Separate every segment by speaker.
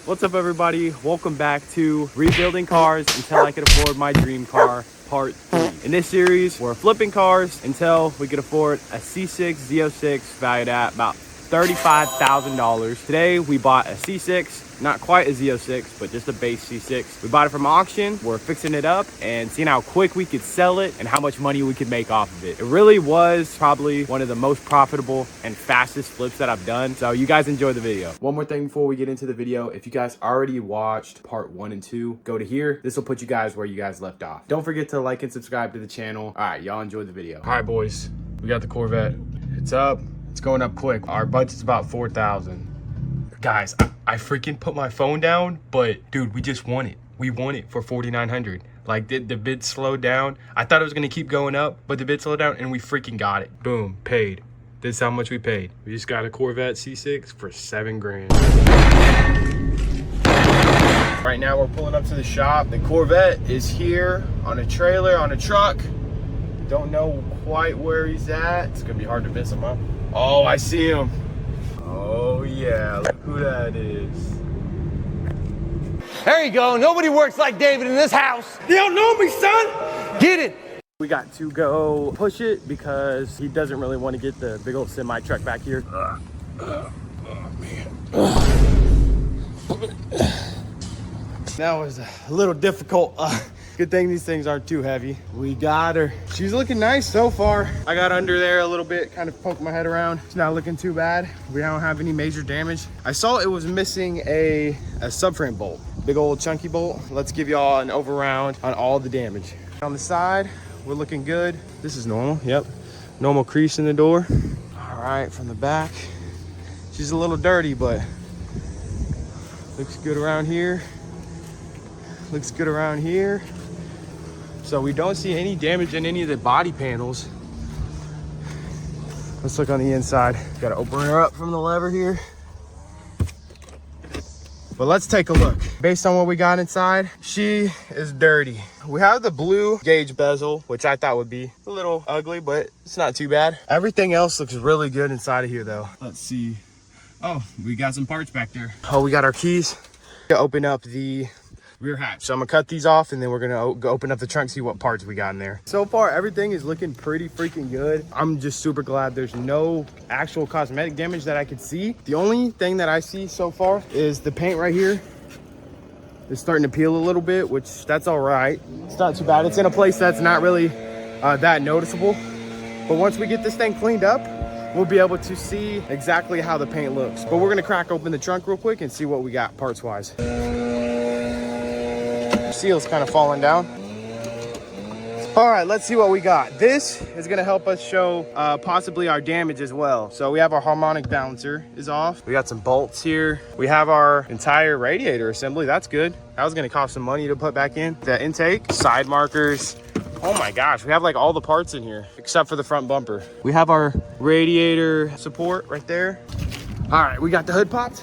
Speaker 1: What's up, everybody? Welcome back to Rebuilding Cars Until I Could Afford My Dream Car, Part 3. In this series, we're flipping cars until we could afford a C6 Z06 valued at about $35,000. Today, we bought a C6, not quite a Z06, but just a base C6. We bought it from auction. We're fixing it up and seeing how quick we could sell it and how much money we could make off of it. It really was probably one of the most profitable and fastest flips that I've done. So you guys enjoy the video. One more thing before we get into the video. If you guys already watched part 1 and 2, go to here. This will put you guys where you guys left off. Don't forget to like and subscribe to the channel. All right, y'all enjoy the video. All right, boys, we got the Corvette. It's up. It's going up quick. Our budget's about $4,000. Guys, I freaking put my phone down, but dude, we just won it. We won it for $4,900. Like, the bid slowed down. I thought it was gonna keep going up, but the bid slowed down and we freaking got it. Boom, paid. This is how much we paid. We just got a Corvette C6 for $7 grand. Right now we're pulling up to the shop. The Corvette is here on a trailer, on a truck. Don't know quite where he's at. It's gonna be hard to miss him, huh? Oh, I see him. Oh yeah, look who that is.
Speaker 2: There you go. Nobody works like David in this house.
Speaker 1: You don't know me, son.
Speaker 2: Get it.
Speaker 1: We got to go push it because he doesn't really want to get the big old semi truck back here. Oh man. That was a little difficult. Good thing these things aren't too heavy. We got her. She's looking nice so far. I got under there a little bit, kind of poked my head around. It's not looking too bad. We don't have any major damage. I saw it was missing a subframe bolt, big old chunky bolt. Let's give y'all an over round on all the damage. On the side, we're looking good. This is normal, yep. Normal crease in the door. All right, from the back, she's a little dirty, but looks good around here. Looks good around here. So we don't see any damage in any of the body panels. Let's look on the inside. Gotta open her up from the lever here. But let's take a look. Based on what we got inside, she is dirty. We have the blue gauge bezel, which I thought would be a little ugly, but it's not too bad. Everything else looks really good inside of here though. Let's see. Oh, we got some parts back there. Oh, we got our keys to open up the rear hatch. So I'm gonna cut these off and then we're gonna go open up the trunk, see what parts we got in there. So far, everything is looking pretty freaking good. I'm just super glad there's no actual cosmetic damage that I could see. The only thing that I see so far is the paint right here. It's starting to peel a little bit, which that's all right. It's not too bad. It's in a place that's not really that noticeable. But once we get this thing cleaned up, we'll be able to see exactly how the paint looks. But we're gonna crack open the trunk real quick and see what we got parts wise. Seal's kind of falling down. All right, let's see what we got. This is gonna help us show possibly our damage as well. So we have our harmonic balancer is off. We got some bolts here. We have our entire radiator assembly. That's good. That was gonna cost some money to put back in. The intake, side markers. Oh my gosh, we have like all the parts in here except for the front bumper. We have our radiator support right there. All right, we got the hood popped.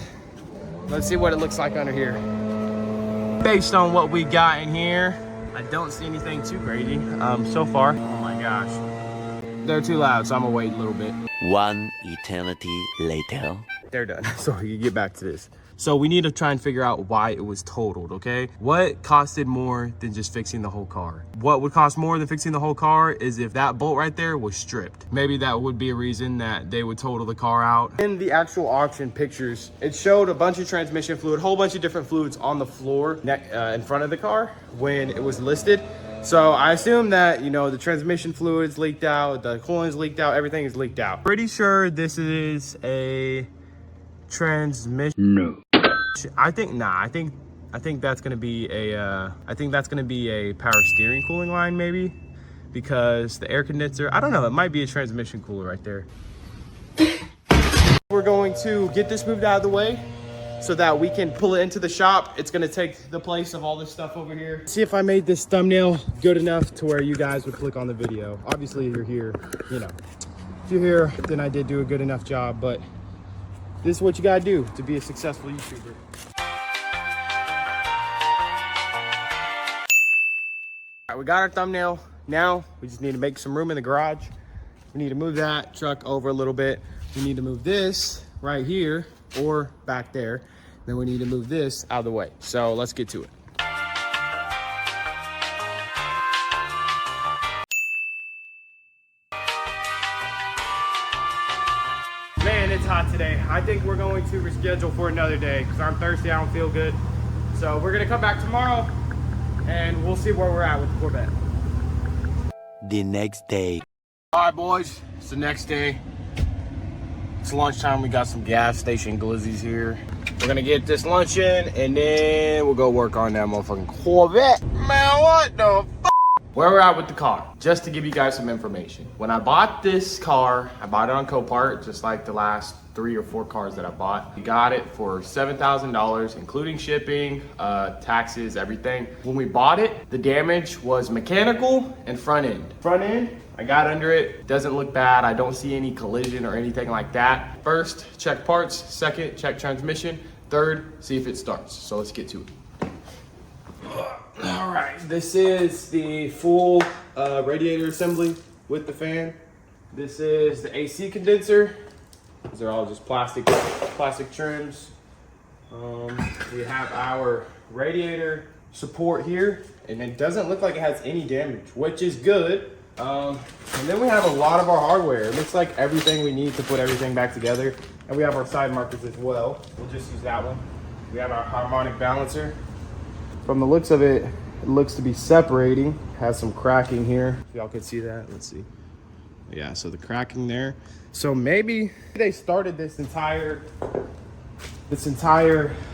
Speaker 1: Let's see what it looks like under here. Based on what we got in here, I don't see anything too crazy so far. Oh my gosh. They're too loud, so I'm gonna wait a little bit.
Speaker 3: One eternity later.
Speaker 1: They're done, so we can get back to this. So we need to try and figure out why it was totaled, okay? What costed more than just fixing the whole car? What would cost more than fixing the whole car is if that bolt right there was stripped. Maybe that would be a reason that they would total the car out. In the actual auction pictures, it showed a bunch of transmission fluid, a whole bunch of different fluids on the floor in front of the car when it was listed. So I assume that, you know, the transmission fluids leaked out, the coolant's leaked out, everything is leaked out. Pretty sure this is a transmission. No. I think that's gonna be a power steering cooling line maybe, because the air condenser, I don't know, it might be a transmission cooler right there. We're going to get this moved out of the way so that we can pull it into the shop. It's gonna take the place of all this stuff over here. See if I made this thumbnail good enough to where you guys would click on the video. Obviously if you're here, you know, if you're here, then I did do a good enough job, but this is what you gotta do to be a successful YouTuber. All right, we got our thumbnail. Now we just need to make some room in the garage. We need to move that truck over a little bit. We need to move this right here or back there. Then we need to move this out of the way. So let's get to it. Man, it's hot today. I think we're going to reschedule for another day because I'm thirsty, I don't feel good. So we're gonna come back tomorrow and we'll see where we're at with the Corvette.
Speaker 3: The next day.
Speaker 1: All right, boys, it's the next day. It's lunchtime, we got some gas station glizzies here. We're gonna get this lunch in and then we'll go work on that motherfucking Corvette. Man, what the f? Where we're at with the car, just to give you guys some information. When I bought this car, I bought it on Copart, just like the last 3 or 4 cars that I bought. We got it for $7,000, including shipping, taxes, everything. When we bought it, the damage was mechanical and front end. Front end, I got under it, doesn't look bad. I don't see any collision or anything like that. First, check parts. Second, check transmission. Third, see if it starts. So let's get to it. All right, this is the full radiator assembly with the fan. This is the AC condenser. These are all just plastic trims. We have our radiator support here, and it doesn't look like it has any damage, which is good. And then we have a lot of our hardware. It looks like everything we need to put everything back together. And we have our side markers as well. We'll just use that one. We have our harmonic balancer. From the looks of it, it looks to be separating. Has some cracking here. If y'all can see that, let's see. Yeah, so the cracking there. So maybe they started this entire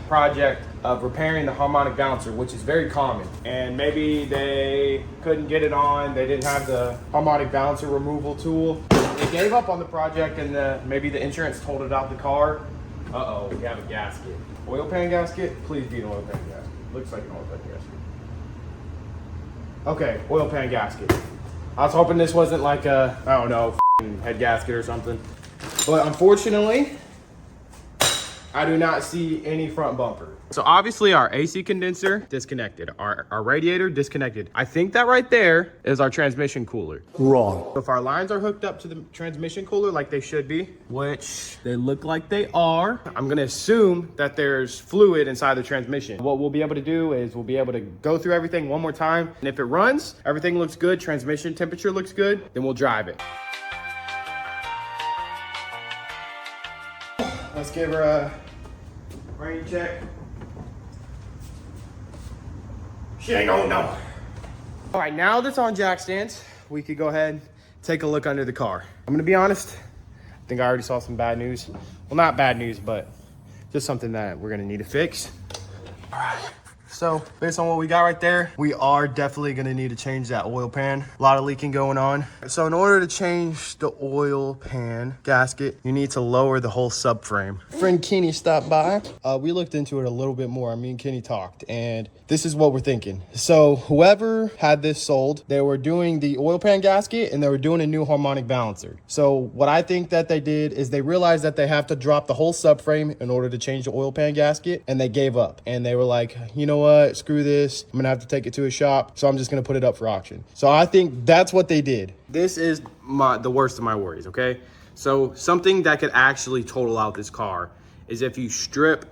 Speaker 1: project of repairing the harmonic balancer, which is very common. And maybe they couldn't get it on. They didn't have the harmonic balancer removal tool. They gave up on the project and maybe the insurance told it out the car. Uh-oh, we have a gasket. Oil pan gasket? Please be an oil pan gasket. Looks like an oil pan gasket. Okay, oil pan gasket. I was hoping this wasn't like a, I don't know, head gasket or something. But unfortunately, I do not see any front bumper. So obviously our AC condenser disconnected, our radiator disconnected. I think that right there is our transmission cooler.
Speaker 2: Wrong.
Speaker 1: So if our lines are hooked up to the transmission cooler like they should be, which they look like they are, I'm gonna assume that there's fluid inside the transmission. What we'll be able to do is we'll be able to go through everything one more time. And if it runs, everything looks good, transmission temperature looks good, then we'll drive it. Let's give her a rain check. She ain't gonna know. All right, now that's on jack stands, we could go ahead and take a look under the car. I'm gonna be honest, I think I already saw some bad news. Well, not bad news, but just something that we're gonna need to fix. All right. So based on what we got right there, we are definitely gonna need to change that oil pan. A lot of leaking going on. So in order to change the oil pan gasket, you need to lower the whole subframe. Friend Kenny stopped by. We looked into it a little bit more. Me and Kenny talked, and this is what we're thinking. So whoever had this sold, they were doing the oil pan gasket and they were doing a new harmonic balancer. So what I think that they did is they realized that they have to drop the whole subframe in order to change the oil pan gasket, and they gave up. And they were like, you know what? Screw this. I'm gonna have to take it to a shop, so I'm just gonna put it up for auction. So I think that's what they did. This is the worst of my worries, okay? So something that could actually total out this car is if you strip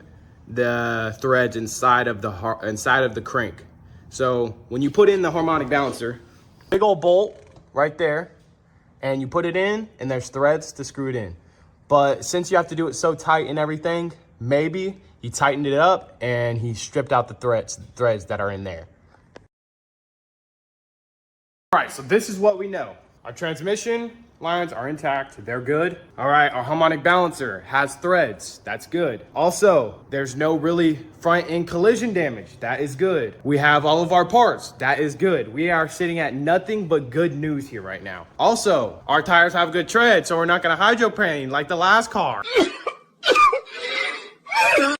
Speaker 1: the threads inside of the crank. So when you put in the harmonic balancer, big old bolt right there, and you put it in, and there's threads to screw it in. But since you have to do it so tight and everything, maybe he tightened it up and he stripped out the threads that are in there. All right, so this is what we know. Our transmission lines are intact, they're good. All right, our harmonic balancer has threads, that's good. Also, there's no really front end collision damage, that is good. We have all of our parts, that is good. We are sitting at nothing but good news here right now. Also, our tires have good tread, so we're not gonna hydroplane like the last car.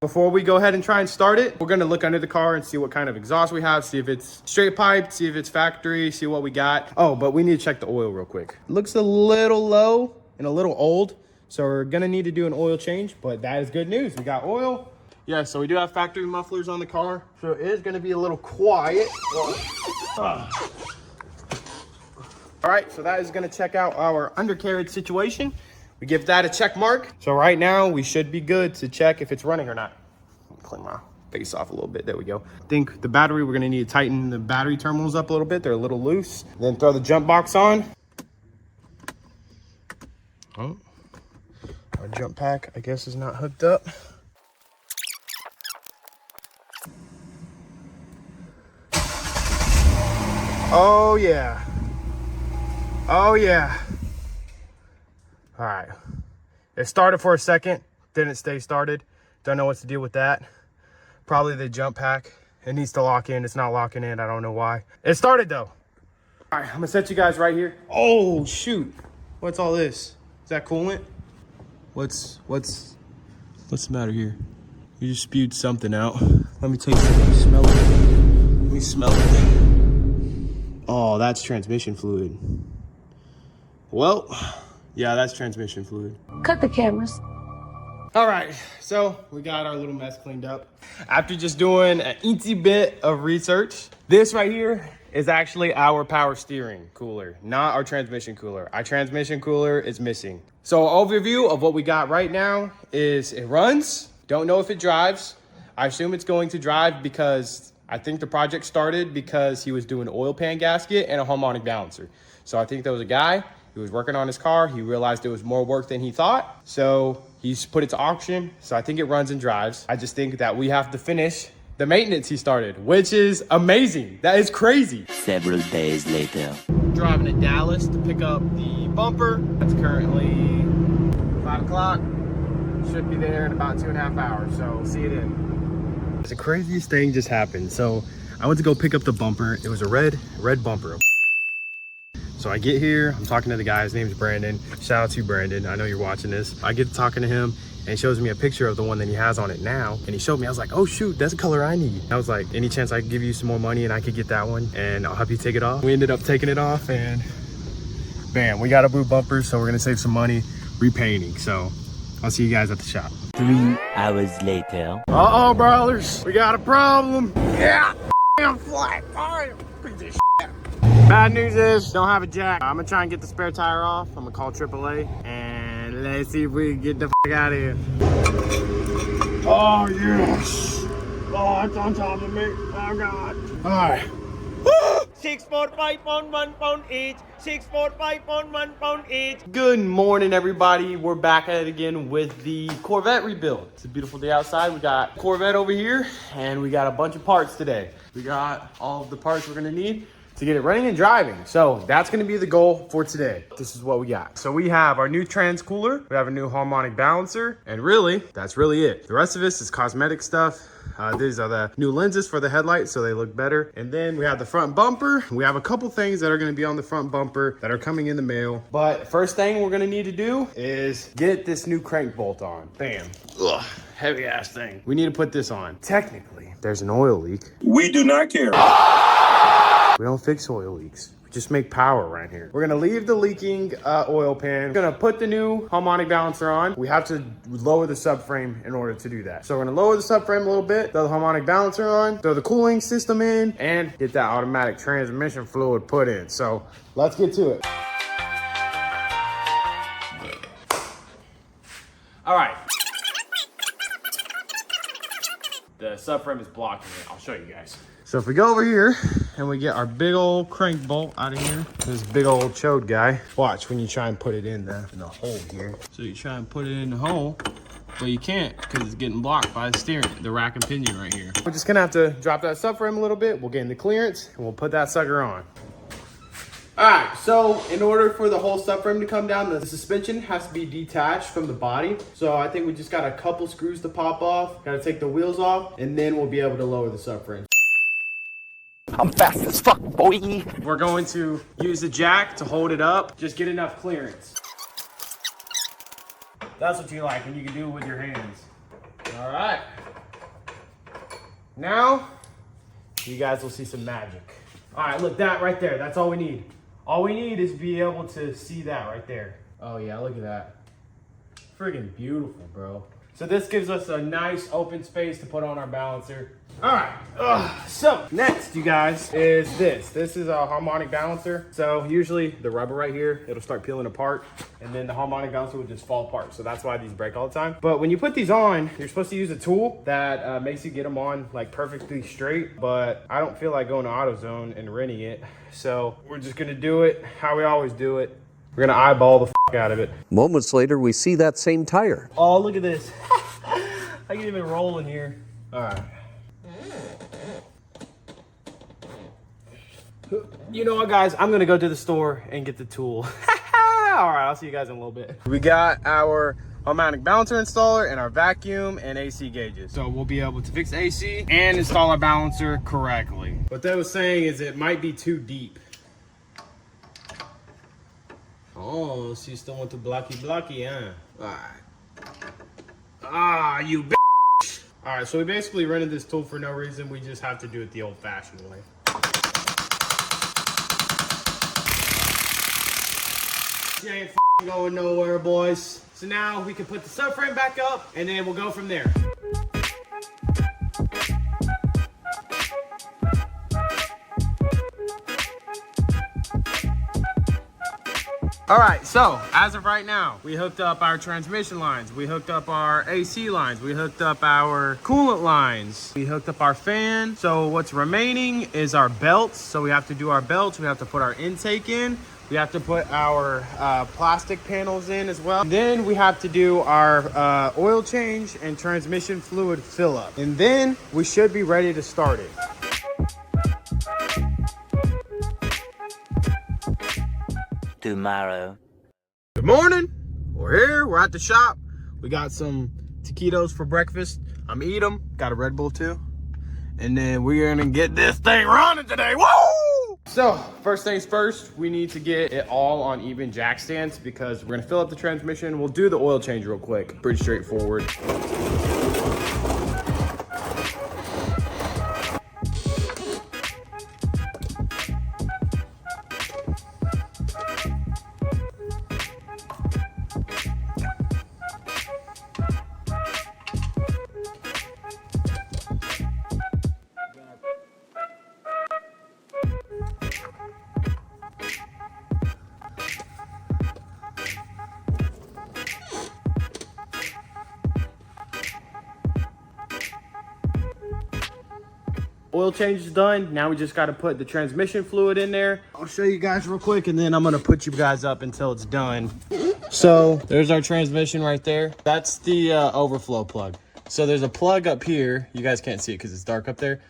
Speaker 1: Before we go ahead and try and start it, we're gonna look under the car and see what kind of exhaust we have, see if it's straight piped, see if it's factory, see what we got. Oh, but we need to check the oil real quick. It looks a little low and a little old, so we're gonna need to do an oil change, but that is good news. We got oil. Yeah, so we do have factory mufflers on the car, so it is gonna be a little quiet. All right, so that is gonna check out our undercarriage situation. We give that a check mark. So right now we should be good to check if it's running or not. clean my face off a little bit. There we go. I think the battery, we're gonna need to tighten the battery terminals up a little bit. They're a little loose. Then throw the jump box on. Oh, our jump pack, I guess, is not hooked up. Oh yeah. Oh yeah. All right. It started for a second, didn't stay started. Don't know what to do with that. Probably the jump pack. It needs to lock in. It's not locking in. I don't know why. It started though. All right, I'm gonna set you guys right here. Oh shoot. What's all this? Is that coolant? What's the matter here? You just spewed something out. Let me taste it. Let me smell it. Let me smell it. Oh, that's transmission fluid. Well, yeah, that's transmission fluid.
Speaker 4: Cut the cameras.
Speaker 1: All right, so we got our little mess cleaned up. After just doing an eensy bit of research, this right here is actually our power steering cooler, not our transmission cooler. Our transmission cooler is missing. So overview of what we got right now is it runs. Don't know if it drives. I assume it's going to drive because I think the project started because he was doing an oil pan gasket and a harmonic balancer. So I think there was a guy who was working on his car. He realized it was more work than he thought. So he's put it to auction. So I think it runs and drives. I just think that we have to finish the maintenance he started, which is amazing. That is crazy.
Speaker 3: Several days later.
Speaker 1: Driving to Dallas to pick up the bumper. It's currently 5 o'clock. Should be there in about 2.5 hours. So see you then. The craziest thing just happened. So I went to go pick up the bumper. It was a red bumper. So I get here, I'm talking to the guy, his name's Brandon. Shout out to Brandon, I know you're watching this. I get to talking to him and he shows me a picture of the one that he has on it now. And he showed me, I was like, oh shoot, that's the color I need. I was like, any chance I could give you some more money and I could get that one and I'll help you take it off? We ended up taking it off and bam, we got a blue bumper, so we're gonna save some money repainting. So I'll see you guys at the shop.
Speaker 3: 3 hours later.
Speaker 1: Uh-oh, brothers, we got a problem. Yeah, damn flat tire, piece of shit. Bad news is, don't have a jack. I'm gonna try and get the spare tire off. I'm gonna call AAA and let's see if we can get the f out of here. Oh, yes. Oh, it's on top of me. Oh, God. All right. 645 pound, 1 pound each. 645 pound, 1 pound each. Good morning, everybody. We're back at it again with the Corvette rebuild. It's a beautiful day outside. We got Corvette over here and we got a bunch of parts today. We got all of the parts we're gonna need to get it running and driving. So that's gonna be the goal for today. This is what we got. So we have our new trans cooler, we have a new harmonic balancer, and really, that's really it. The rest of this is cosmetic stuff. These are the new lenses for the headlights so they look better. And then we have the front bumper. We have a couple things that are gonna be on the front bumper that are coming in the mail. But first thing we're gonna need to do is get this new crank bolt on. Bam. Ugh, heavy ass thing. We need to put this on. Technically, there's an oil leak.
Speaker 5: We do not care.
Speaker 1: We don't fix oil leaks. We just make power right here. We're gonna leave the leaking oil pan. We're gonna put the new harmonic balancer on. We have to lower the subframe in order to do that. So we're gonna lower the subframe a little bit, throw the harmonic balancer on, throw the cooling system in, and get that automatic transmission fluid put in. So let's get to it. All right. The subframe is blocking it. I'll show you guys. So if we go over here and we get our big old crank bolt out of here, this big old chode guy, watch when you try and put it in the hole here. So you try and put it in the hole, but you can't because it's getting blocked by the steering, the rack and pinion right here. We're just gonna have to drop that subframe a little bit. We'll gain the clearance and we'll put that sucker on. All right, so in order for the whole subframe to come down, the suspension has to be detached from the body. So I think we just got a couple screws to pop off, gotta take the wheels off, and then we'll be able to lower the subframe.
Speaker 2: I'm fast as fuck, boy.
Speaker 1: We're going to use the jack to hold it up. Just get enough clearance. That's what you like, and you can do it with your hands. All right. Now, you guys will see some magic. All right, look, that right there, that's all we need. All we need is be able to see that right there. Oh yeah, look at that. Friggin' beautiful, bro. So this gives us a nice open space to put on our balancer. All right. So next, you guys, is this. This is a harmonic balancer. So usually the rubber right here, it'll start peeling apart, and then the harmonic balancer would just fall apart. So that's why these break all the time. But when you put these on, you're supposed to use a tool that makes you get them on like perfectly straight. But I don't feel like going to AutoZone and renting it. So we're just gonna do it how we always do it. We're gonna eyeball the f out of it.
Speaker 4: Moments later, we see that same tire.
Speaker 1: Oh, look at this. I can even roll in here. All right. You know what, guys? I'm gonna go to the store and get the tool. All right, I'll see you guys in a little bit. We got our harmonic balancer installer and our vacuum and AC gauges. So we'll be able to fix AC and install our balancer correctly. What they was saying is it might be too deep. Oh, so you still want to blocky, huh? All right. Ah, you bitch. All right, so we basically rented this tool for no reason. We just have to do it the old-fashioned way. She ain't going nowhere, boys. So now we can put the subframe back up, and then we'll go from there. All right, so as of right now, we hooked up our transmission lines, we hooked up our AC lines, we hooked up our coolant lines, we hooked up our fan. So what's remaining is our belts. So we have to do our belts, we have to put our intake in, we have to put our plastic panels in as well. And then we have to do our oil change and transmission fluid fill up. And then we should be ready to start it.
Speaker 3: Tomorrow.
Speaker 1: Good morning. We're here. We're at the shop. We got some taquitos for breakfast. I'm eating them. Got a Red Bull too. And then we're gonna get this thing running today. Woo! So first things first, we need to get it all on even jack stands because we're gonna fill up the transmission. We'll do the oil change real quick. Pretty straightforward. Oil change is done. Now we just got to put the transmission fluid in there. I'll show you guys real quick and then I'm going to put you guys up until it's done. So there's our transmission right there. That's the overflow plug. So there's a plug up here. You guys can't see it because it's dark up there.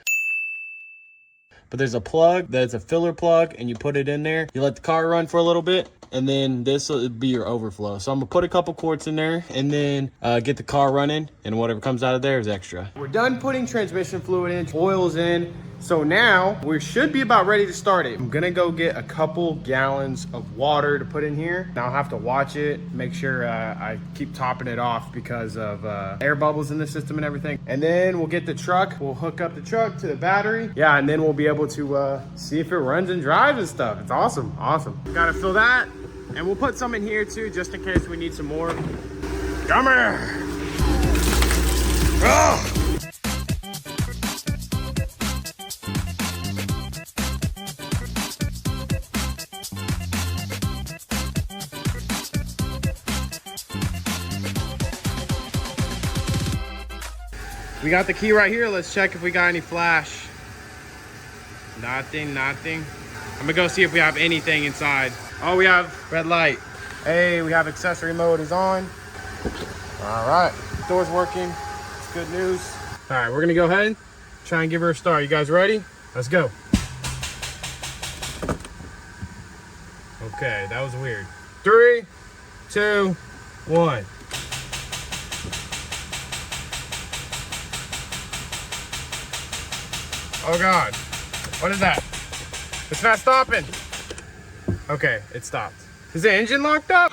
Speaker 1: But there's a plug that's a filler plug and you put it in there. You let the car run for a little bit and then this will be your overflow. So I'm gonna put a couple quarts in there and then get the car running and whatever comes out of there is extra. We're done putting transmission fluid in, oil's in. So now we should be about ready to start it. I'm gonna go get a couple gallons of water to put in here. Now I'll have to watch it, make sure I keep topping it off because of air bubbles in the system and everything. And then we'll get the truck, we'll hook up the truck to the battery. Yeah, and then we'll be able to see if it runs and drives and stuff. It's awesome, awesome. Gotta fill that. And we'll put some in here too, just in case we need some more. Come here. Oh! We got the key right here. Let's check if we got any flash. Nothing, nothing. I'm gonna go see if we have anything inside. Oh, we have red light. Hey, we have accessory mode is on. All right, door's working. It's good news. All right, we're gonna go ahead and try and give her a start. You guys ready? Let's go. Okay, that was weird. 3, 2, 1. Oh God, what is that? It's not stopping. Okay, it stopped. Is the engine locked up?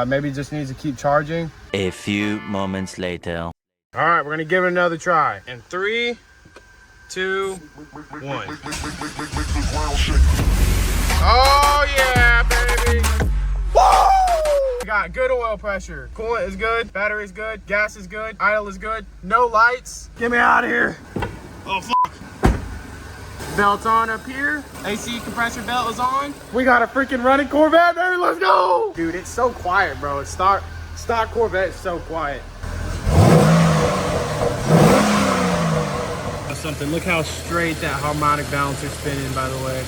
Speaker 1: Maybe it just needs to keep charging.
Speaker 3: A few moments later.
Speaker 1: All right, we're gonna give it another try. In 3, 2, 1. Oh yeah, baby. Woo! got good oil pressure. Coolant is good, battery is good, gas is good, idle is good, no lights. Get me out of here. Oh, fuck. Belt's on up here. AC compressor belt is on. We got a freaking running Corvette, baby. Let's go. Dude, it's so quiet, bro. It's stock Corvette is so quiet. Something. Look how straight that harmonic balancer's spinning, by the way.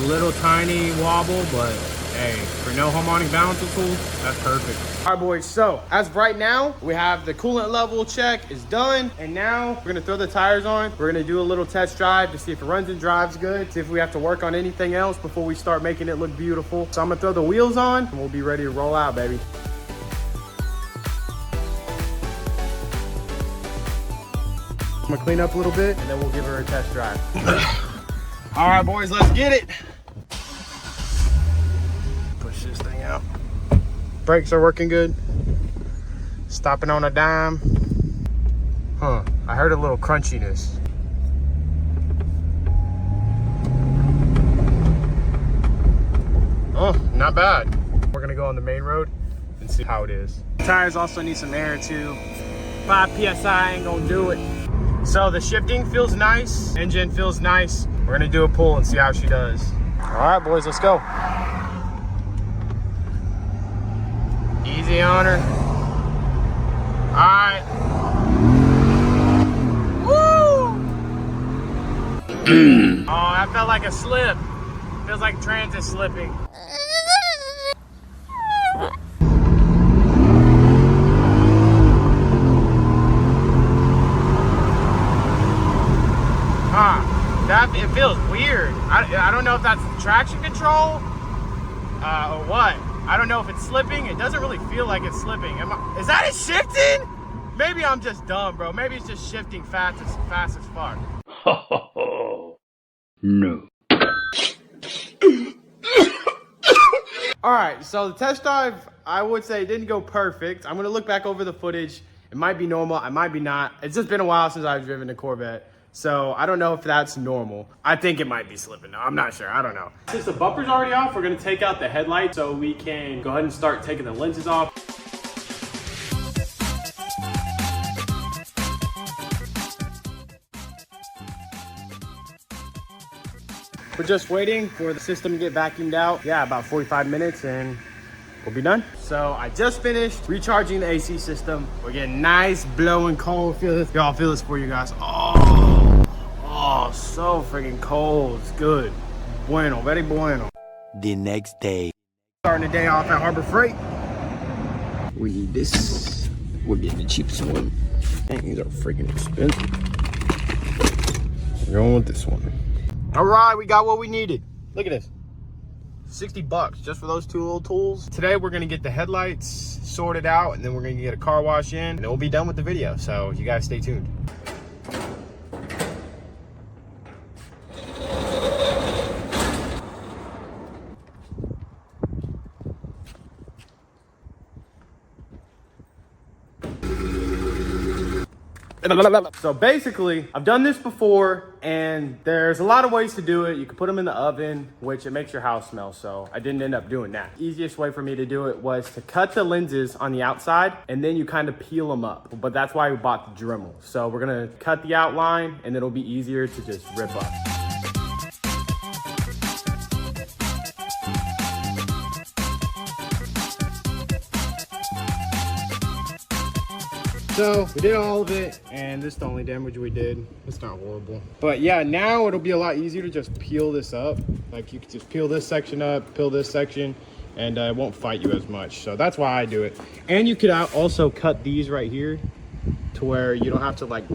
Speaker 1: Little tiny wobble, but hey, for no harmonic balancer tool, that's perfect. All right, boys, so as of right now, we have the coolant level check is done, and now we're gonna throw the tires on. We're gonna do a little test drive to see if it runs and drives good, see if we have to work on anything else before we start making it look beautiful. So I'm gonna throw the wheels on, and we'll be ready to roll out, baby. I'm gonna clean up a little bit, and then we'll give her a test drive. All right, boys, let's get it. Push this thing out. Brakes are working good. Stopping on a dime. Huh, I heard a little crunchiness. Oh, not bad. We're gonna go on the main road and see how it is. Tires also need some air too. 5 PSI ain't gonna do it. So the shifting feels nice, engine feels nice. We're gonna do a pull and see how she does. All right, boys, let's go. Easy on her. All right. Woo! Oh, that felt like a slip. Feels like transit slipping. It feels weird. I don't know if that's traction control or what. I don't know if it's slipping. It doesn't really feel like it's slipping. Is that it shifting? Maybe I'm just dumb, bro. Maybe it's just shifting fast as fuck.
Speaker 2: No.
Speaker 1: All right, so the test drive, I would say didn't go perfect. I'm gonna look back over the footage. It might be normal, it might be not. It's just been a while since I've driven a Corvette. So I don't know if that's normal. I think it might be slipping though. I'm not sure, I don't know. Since the bumper's already off, we're gonna take out the headlight so we can go ahead and start taking the lenses off. We're just waiting for the system to get vacuumed out. Yeah, about 45 minutes and we'll be done. So I just finished recharging the AC system. We're getting nice blowing cold. Feel this. Y'all feel this for you guys. Oh, so freaking cold. It's good. Bueno, very bueno.
Speaker 3: The next day.
Speaker 1: Starting the day off at Harbor Freight.
Speaker 2: We need this. We're getting the cheapest one.
Speaker 1: Dang, these are freaking expensive. We're going with this one. All right, we got what we needed. Look at this. 60 bucks just for those two little tools. Today we're gonna get the headlights sorted out and then we're gonna get a car wash in and then we'll be done with the video. So you guys stay tuned. So basically, I've done this before and there's a lot of ways to do it. You can put them in the oven, which it makes your house smell. So I didn't end up doing that. Easiest way for me to do it was to cut the lenses on the outside and then you kind of peel them up. But that's why we bought the Dremel. So we're gonna cut the outline and it'll be easier to just rip up. So we did all of it and this is the only damage we did. It's not horrible. But yeah, now it'll be a lot easier to just peel this up. Like you can just peel this section up, peel this section, and it won't fight you as much. So that's why I do it. And you could also cut these right here to where you don't have to like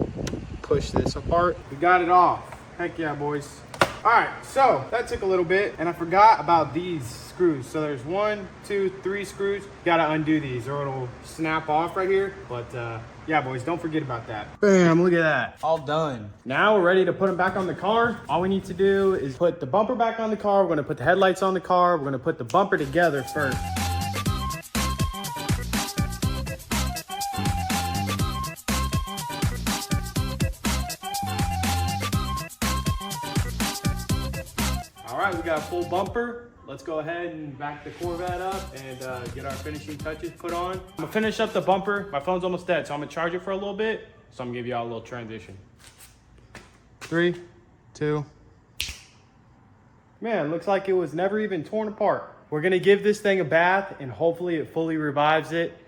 Speaker 1: push this apart. We got it off. Heck yeah, boys. All right, so that took a little bit and I forgot about these screws. So there's 1, 2, 3 screws. You gotta undo these or it'll snap off right here. But yeah, boys, don't forget about that. Bam, look at that. All done. Now we're ready to put them back on the car. All we need to do is put the bumper back on the car. We're gonna put the headlights on the car. We're gonna put the bumper together first. All right, we got a full bumper. let's go ahead and back the Corvette up and get our finishing touches put on. I'm gonna finish up the bumper. My phone's almost dead, so I'm gonna charge it for a little bit. So I'm gonna give y'all a little transition. 3, 2. Man, looks like it was never even torn apart. We're gonna give this thing a bath and hopefully it fully revives it.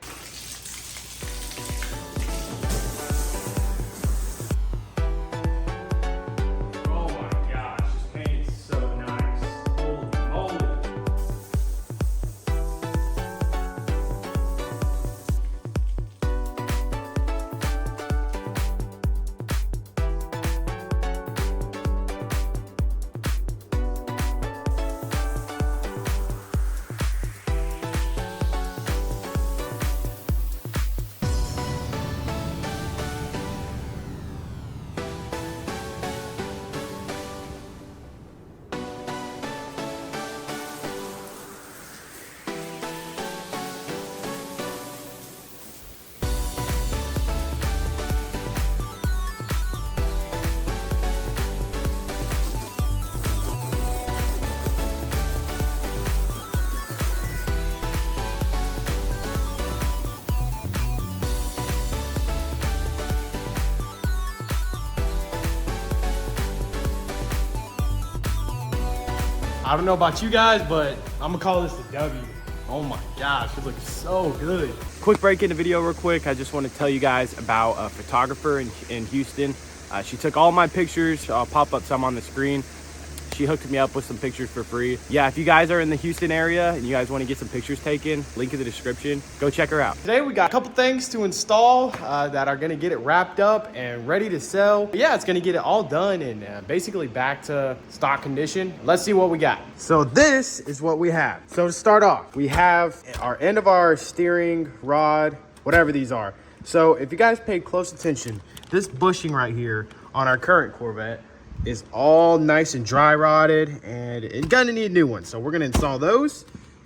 Speaker 1: I don't know about you guys, but I'm gonna call this a W. Oh my gosh, it looks so good. Quick break in the video real quick. I just want to tell you guys about a photographer in Houston. She took all my pictures. I'll pop up some on the screen. She hooked me up with some pictures for free. Yeah, if you guys are in the Houston area and you guys want to get some pictures taken, link in the description, go check her out. Today we got a couple things to install that are gonna get it wrapped up and ready to sell. But yeah, it's gonna get it all done and basically back to stock condition. Let's see what we got. So this is what we have. So to start off, we have our end of our steering rod, whatever these are. So if you guys pay close attention, this bushing right here on our current Corvette is all nice and dry rotted and it's gonna need new ones. So we're gonna install those.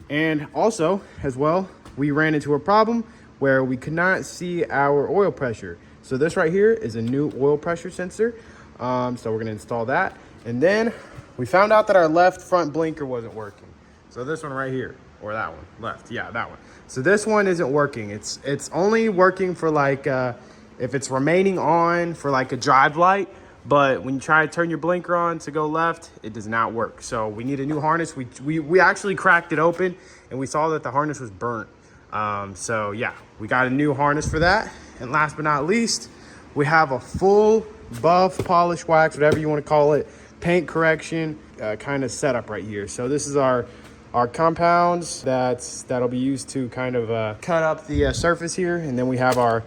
Speaker 1: And also as well, we ran into a problem where we could not see our oil pressure. So this right here is a new oil pressure sensor. So we're gonna install that. And then we found out that our left front blinker wasn't working. So this one right here, or that one, left, yeah, that one. So this one isn't working. It's only working for like, if it's remaining on for like a drive light. But when you try to turn your blinker on to go left, it does not work. So we need a new harness. We actually cracked it open and we saw that the harness was burnt. So yeah, we got a new harness for that. And last but not least, we have a full buff, polish, wax, whatever you want to call it, paint correction kind of setup right here. So this is our compounds that'll be used to kind of cut up the surface here. And then we have our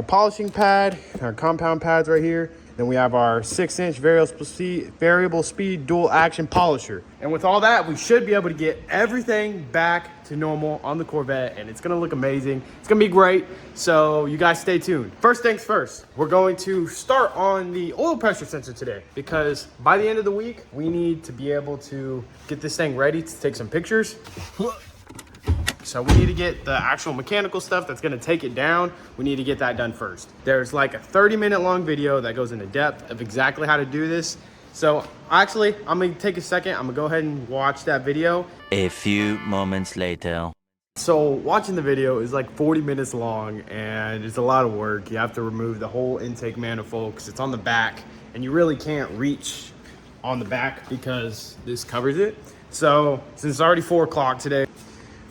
Speaker 1: polishing pad, our compound pads right here. Then we have our 6-inch variable speed dual action polisher. And with all that, we should be able to get everything back to normal on the Corvette and it's gonna look amazing. It's gonna be great, so you guys stay tuned. First things first, we're going to start on the oil pressure sensor today because by the end of the week, we need to be able to get this thing ready to take some pictures. So we need to get the actual mechanical stuff that's gonna take it down. We need to get that done first. There's like a 30-minute long video that goes into depth of exactly how to do this. So actually, I'm gonna take a second. I'm gonna go ahead and watch that video.
Speaker 3: A few moments later.
Speaker 1: So watching the video is like 40 minutes long and it's a lot of work. You have to remove the whole intake manifold because it's on the back and you really can't reach on the back because this covers it. So since it's already 4 o'clock today,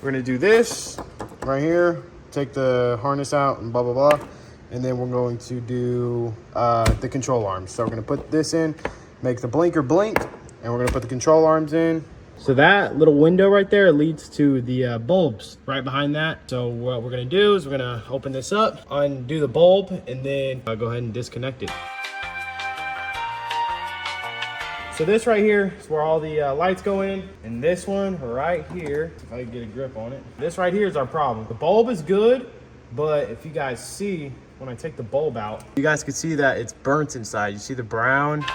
Speaker 1: we're gonna do this right here, take the harness out and blah, blah, blah. And then we're going to do the control arms. So we're gonna put this in, make the blinker blink, and we're gonna put the control arms in. So that little window right there leads to the bulbs right behind that. So what we're gonna do is we're gonna open this up, undo the bulb, and then go ahead and disconnect it. So this right here is where all the lights go in. And this one right here, if I can get a grip on it. This right here is our problem. The bulb is good, but if you guys see, when I take the bulb out, you guys can see that it's burnt inside. You see the brown?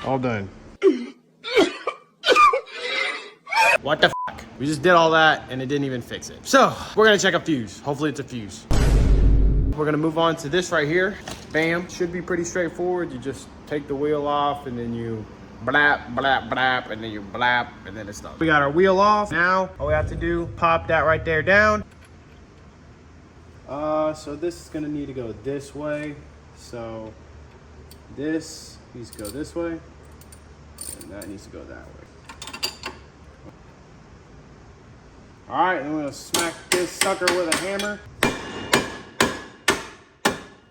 Speaker 1: All done. What the fuck? We just did all that and it didn't even fix it. So we're gonna check a fuse. Hopefully it's a fuse. We're gonna move on to this right here. Bam, should be pretty straightforward. You just take the wheel off and then you blap, blap, blap, and then you blap, and then it's done. We got our wheel off. Now, all we have to do, pop that right there down. So this is gonna need to go this way. So this needs to go this way, and that needs to go that way. All right, then we're gonna smack this sucker with a hammer.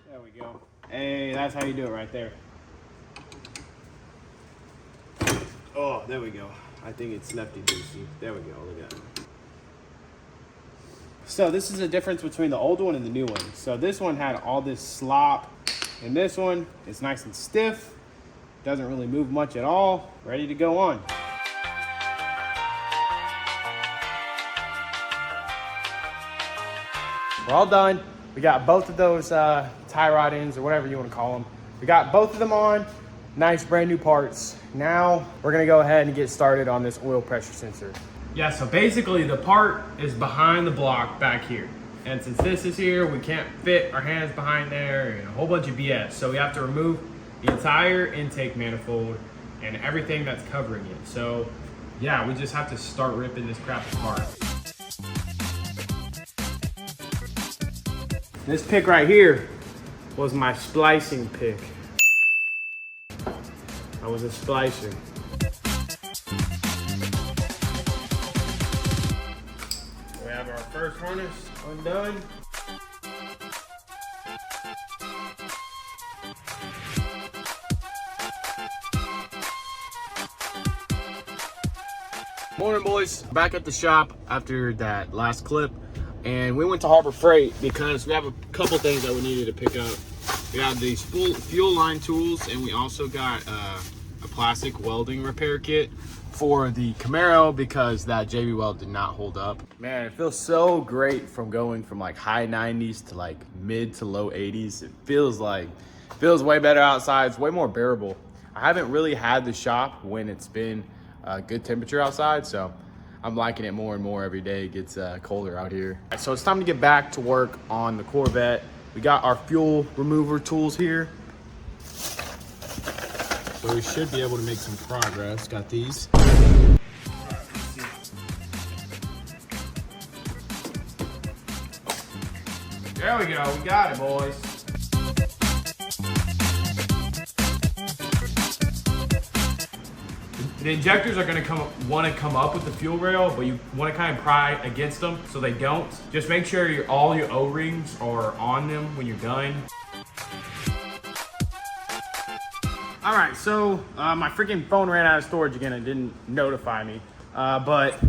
Speaker 1: There we go. Hey, that's how you do it right there. Oh, there we go. I think it's lefty loosey. There we go, look at that. So this is the difference between the old one and the new one. So this one had all this slop, and this one is nice and stiff. Doesn't really move much at all. Ready to go on. We're all done. We got both of those tie rod ends, or whatever you want to call them. We got both of them on. Nice brand new parts. Now we're gonna go ahead and get started on this oil pressure sensor. Yeah, so basically the part is behind the block back here. And since this is here, we can't fit our hands behind there and a whole bunch of BS. So we have to remove the entire intake manifold and everything that's covering it. So yeah, we just have to start ripping this crap apart. This pick right here was my splicing pick. I was a splicer. We have our first harness undone. Morning, boys. Back at the shop after that last clip, and we went to Harbor Freight because we have a couple things that we needed to pick up. We got these fuel line tools, and we also got a plastic welding repair kit for the Camaro because that JB weld did not hold up. Man, it feels so great from going from like high 90s to like mid to low 80s. It feels way better outside. It's way more bearable. I haven't really had the shop when it's been a good temperature outside, so I'm liking it more and more every day. It gets colder out here. So it's time to get back to work on the Corvette. We got our fuel remover tools here. So we should be able to make some progress. Got these. There we go, we got it, boys. The injectors are gonna want to come up with the fuel rail, but you want to kind of pry against them so they don't. Just make sure all your O-rings are on them when you're done. All right, so my freaking phone ran out of storage again. It didn't notify me, but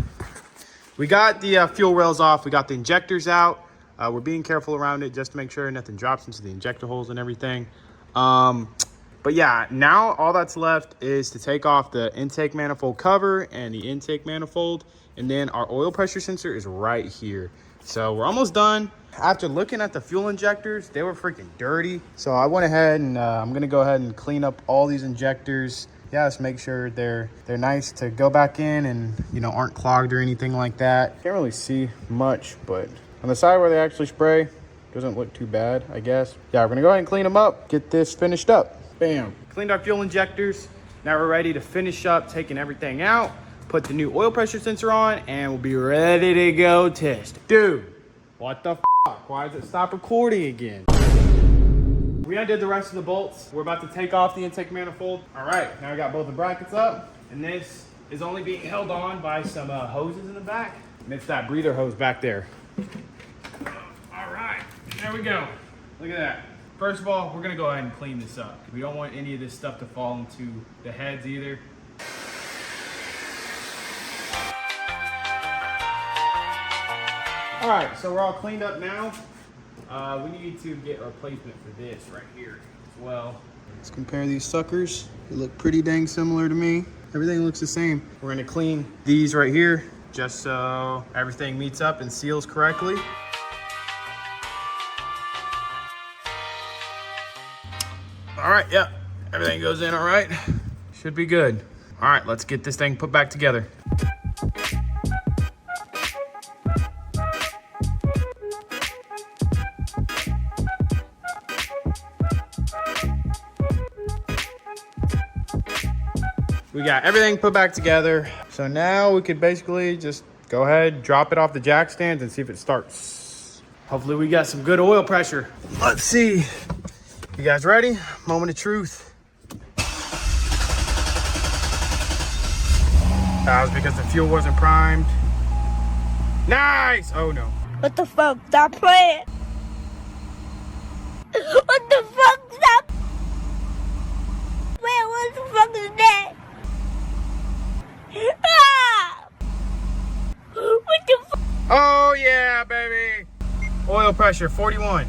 Speaker 1: we got the fuel rails off. We got the injectors out. We're being careful around it just to make sure nothing drops into the injector holes and everything. But yeah, now all that's left is to take off the intake manifold cover and the intake manifold, and then our oil pressure sensor is right here. So we're almost done. After looking at the fuel injectors, they were freaking dirty. So I went ahead and I'm gonna go ahead and clean up all these injectors. Yeah, just make sure they're nice to go back in and, you know, aren't clogged or anything like that. Can't really see much, but on the side where they actually spray, doesn't look too bad, I guess. Yeah, we're gonna go ahead and clean them up, get this finished up. Bam. Cleaned our fuel injectors. Now we're ready to finish up taking everything out, put the new oil pressure sensor on, and we'll be ready to go test. Dude, what the fuck? Why does it stop recording again? We undid the rest of the bolts. We're about to take off the intake manifold. All right, now we got both the brackets up, and this is only being held on by some hoses in the back. And it's that breather hose back there. All right, there we go. Look at that. First of all, we're gonna go ahead and clean this up. We don't want any of this stuff to fall into the heads either. All right, so we're all cleaned up now. We need to get a replacement for this right here as well. Let's compare these suckers. They look pretty dang similar to me. Everything looks the same. We're gonna clean these right here just so everything meets up and seals correctly. All right, yeah, everything goes in all right. Should be good. All right, let's get this thing put back together. We got everything put back together. So now we could basically just go ahead, drop it off the jack stands and see if it starts. Hopefully we got some good oil pressure. Let's see. You guys ready? Moment of truth. That was because the fuel wasn't primed. Nice! Oh no.
Speaker 5: What the fuck? Stop playing. What the fuck? Stop. Man, what the fuck is that? Ah! What the fuck?
Speaker 1: Oh yeah, baby. Oil pressure, 41.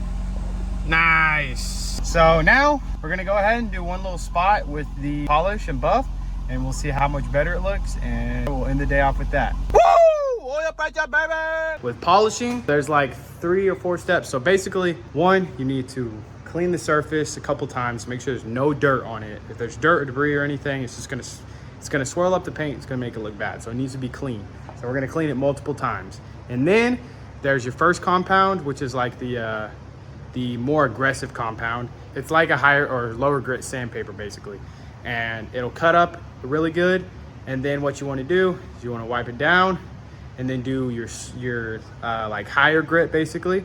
Speaker 1: Nice. So now we're gonna go ahead and do one little spot with the polish and buff, and we'll see how much better it looks, and we'll end the day off with that. Woo! Oil pressure, baby! With polishing, there's like 3 or 4 steps. So basically, one, you need to clean the surface a couple times, make sure there's no dirt on it. If there's dirt or debris or anything, it's gonna swirl up the paint, it's gonna make it look bad. So it needs to be clean. So we're gonna clean it multiple times. And then there's your first compound, which is like the more aggressive compound. It's like a higher or lower grit sandpaper basically. And it'll cut up really good. And then what you wanna do is you wanna wipe it down and then do your like higher grit basically.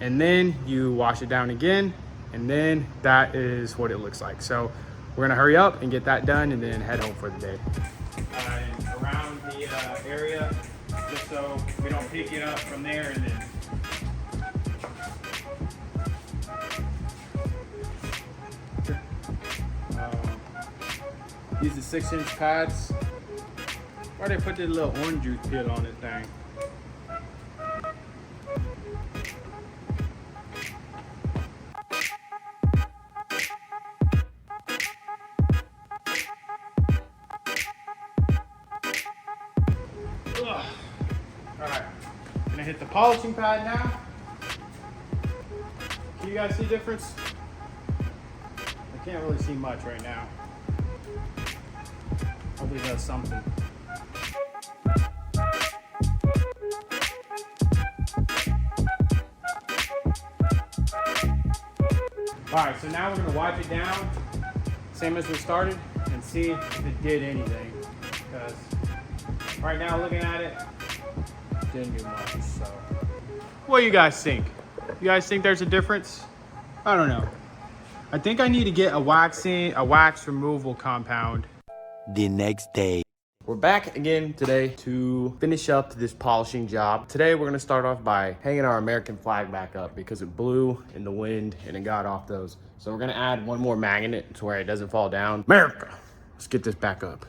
Speaker 1: And then you wash it down again. And then that is what it looks like. So we're gonna hurry up and get that done and then head home for the day. And around the area, just so we don't pick it up from there and then. Use the 6-inch pads. Why they put this little orange juice peel on this thing? Alright, gonna hit the polishing pad now. Can you guys see difference? I can't really see much right now. Hopefully it does something. Alright, so now we're gonna wipe it down, same as we started, and see if it did anything. Because right now, looking at it, didn't do much, so. What do you guys think? You guys think there's a difference? I don't know. I think I need to get a wax removal compound.
Speaker 3: The next day.
Speaker 1: We're back again today to finish up this polishing job. Today, we're gonna start off by hanging our American flag back up because it blew in the wind and it got off those. So we're gonna add one more magnet to where it doesn't fall down. America, let's get this back up.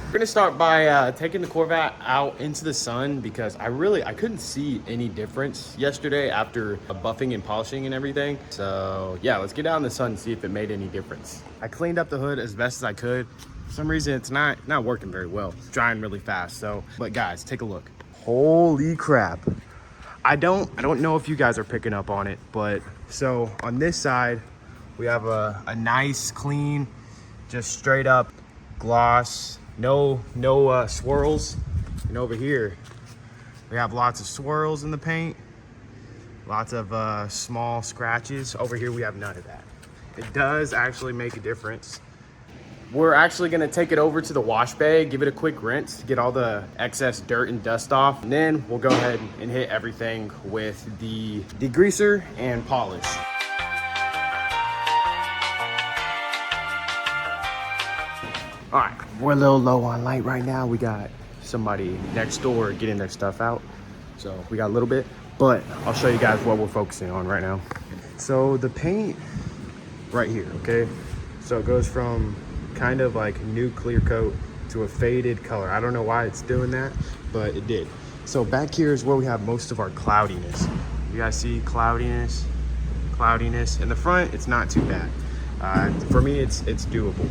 Speaker 1: We're gonna start by taking the Corvette out into the sun because I couldn't see any difference yesterday after buffing and polishing and everything. So yeah, let's get out in the sun and see if it made any difference. I cleaned up the hood as best as I could. For some reason, it's not working very well. It's drying really fast. So, but guys, take a look. Holy crap. I don't know if you guys are picking up on it, but so on this side, we have a nice, clean, just straight up gloss. No swirls. And over here we have lots of swirls in the paint, lots of small scratches. Over here we have none of that. It does actually make a difference. We're actually gonna take it over to the wash bay, give it a quick rinse to get all the excess dirt and dust off, and then we'll go ahead and hit everything with the degreaser and polish. All right, we're a little low on light right now. We got somebody next door getting their stuff out. So we got a little bit, but I'll show you guys what we're focusing on right now. So the paint right here, okay? So it goes from kind of like new clear coat to a faded color. I don't know why it's doing that, but it did. So back here is where we have most of our cloudiness. You guys see cloudiness? In the front, it's not too bad. For me, it's doable.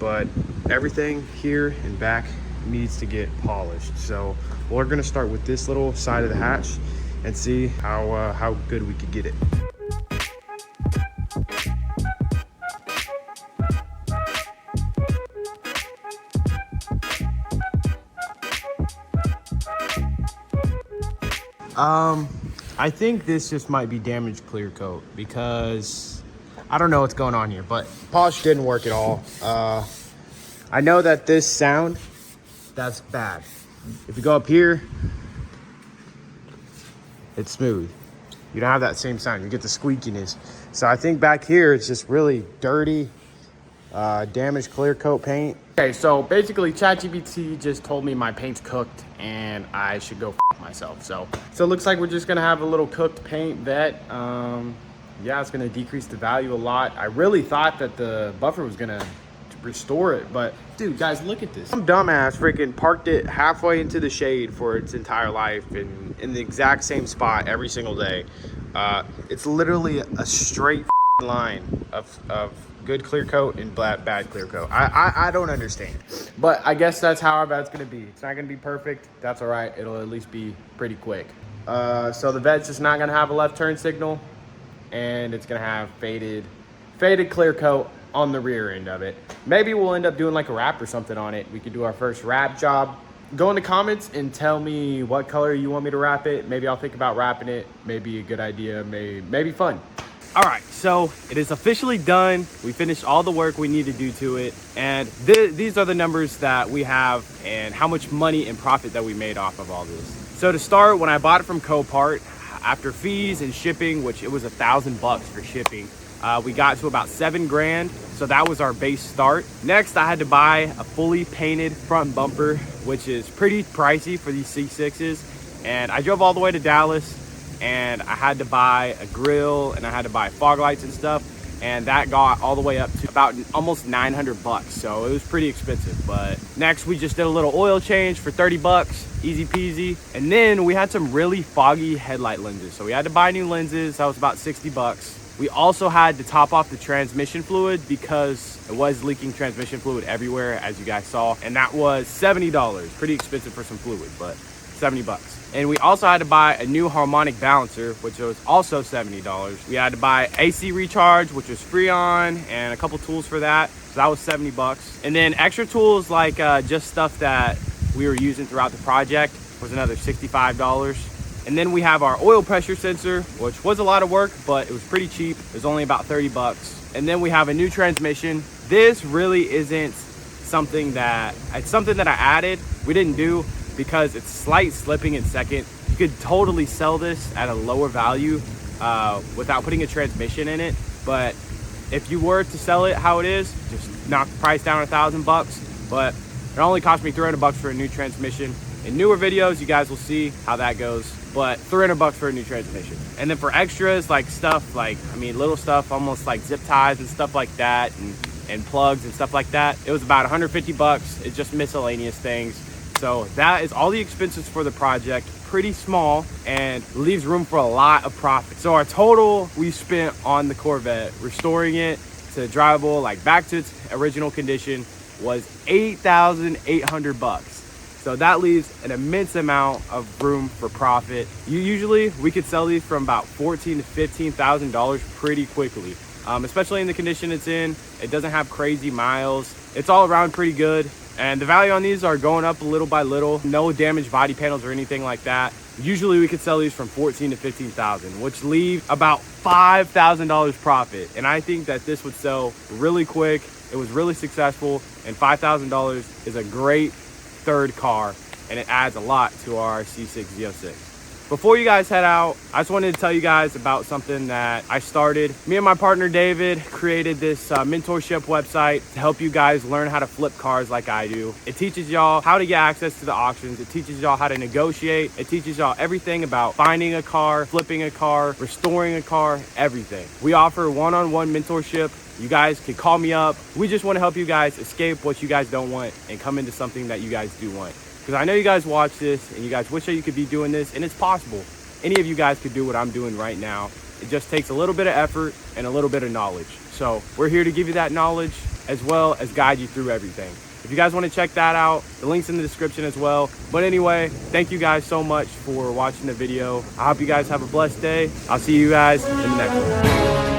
Speaker 1: But everything here and back needs to get polished. So we're gonna start with this little side of the hatch and see how good we could get it. I think this just might be damaged clear coat because I don't know what's going on here, but polish didn't work at all. I know that this sound, that's bad. If you go up here, it's smooth. You don't have that same sound. You get the squeakiness. So I think back here, it's just really dirty, damaged clear coat paint. Okay, so basically ChatGPT just told me my paint's cooked and I should go f myself. So it looks like we're just gonna have a little cooked paint vet. Yeah, it's gonna decrease the value a lot. I really thought that the buffer was gonna restore it, but dude, guys, look at this. Some dumbass freaking parked it halfway into the shade for its entire life and in the exact same spot every single day. It's literally a straight line of good clear coat and bad clear coat. I don't understand, but I guess that's how bad it's gonna be. It's not gonna be perfect. That's all right. It'll at least be pretty quick. So the vet's just not gonna have a left turn signal, and it's gonna have faded clear coat on the rear end of it. Maybe we'll end up doing like a wrap or something on it. We could do our first wrap job. Go in the comments and tell me what color you want me to wrap it. Maybe I'll think about wrapping it. Maybe a good idea, maybe fun. All right, so it is officially done. We finished all the work we need to do to it. And these are the numbers that we have and how much money and profit that we made off of all this. So to start, when I bought it from Copart, after fees and shipping, which it was $1,000 for shipping, we got to about $7 grand. So that was our base start. Next, I had to buy a fully painted front bumper, which is pretty pricey for these C6s. And I drove all the way to Dallas and I had to buy a grill and I had to buy fog lights and stuff. And that got all the way up to about almost $900. So it was pretty expensive. But next we just did a little oil change for $30, easy peasy. And then we had some really foggy headlight lenses. So we had to buy new lenses. That was about $60. We also had to top off the transmission fluid because it was leaking transmission fluid everywhere, as you guys saw. And that was $70. Pretty expensive for some fluid, but $70. And we also had to buy a new harmonic balancer, which was also $70. We had to buy AC recharge, which was Freon, and a couple tools for that. So that was $70. And then extra tools like just stuff that we were using throughout the project was another $65. And then we have our oil pressure sensor, which was a lot of work, but it was pretty cheap. It was only about $30. And then we have a new transmission. This really isn't something that, it's something that I added. We didn't do because it's slight slipping in second. You could totally sell this at a lower value without putting a transmission in it. But if you were to sell it how it is, just knock the price down $1,000. But it only cost me $300 for a new transmission. In newer videos, you guys will see how that goes. But $300 for a new transmission. And then for extras, like stuff like, little stuff, almost like zip ties and stuff like that, and plugs and stuff like that, it was about $150. It's just miscellaneous things. So that is all the expenses for the project. Pretty small and leaves room for a lot of profit. So our total we spent on the Corvette, restoring it to drivable, like back to its original condition, was $8,800. So that leaves an immense amount of room for profit. Usually we could sell these from about $14,000 to $15,000 pretty quickly, especially in the condition it's in. It doesn't have crazy miles. It's all around pretty good. And the value on these are going up little by little. No damaged body panels or anything like that. Usually we could sell these from $14,000 to $15,000, which leave about $5,000 profit. And I think that this would sell really quick. It was really successful, and $5,000 is a great third car, and it adds a lot to our C6 Z06. Before you guys head out, I just wanted to tell you guys about something that I started. Me and my partner David created this mentorship website to help you guys learn how to flip cars like I do. It teaches y'all how to get access to the auctions. It teaches y'all how to negotiate. It teaches y'all everything about finding a car, flipping a car, restoring a car, everything. We offer one-on-one mentorship. You guys can call me up. We just want to help you guys escape what you guys don't want and come into something that you guys do want. Because I know you guys watch this and you guys wish that you could be doing this, and it's possible. Any of you guys could do what I'm doing right now. It just takes a little bit of effort and a little bit of knowledge. So we're here to give you that knowledge as well as guide you through everything. If you guys want to check that out, the link's in the description as well. But anyway, thank you guys so much for watching the video. I hope you guys have a blessed day. I'll see you guys in the next one.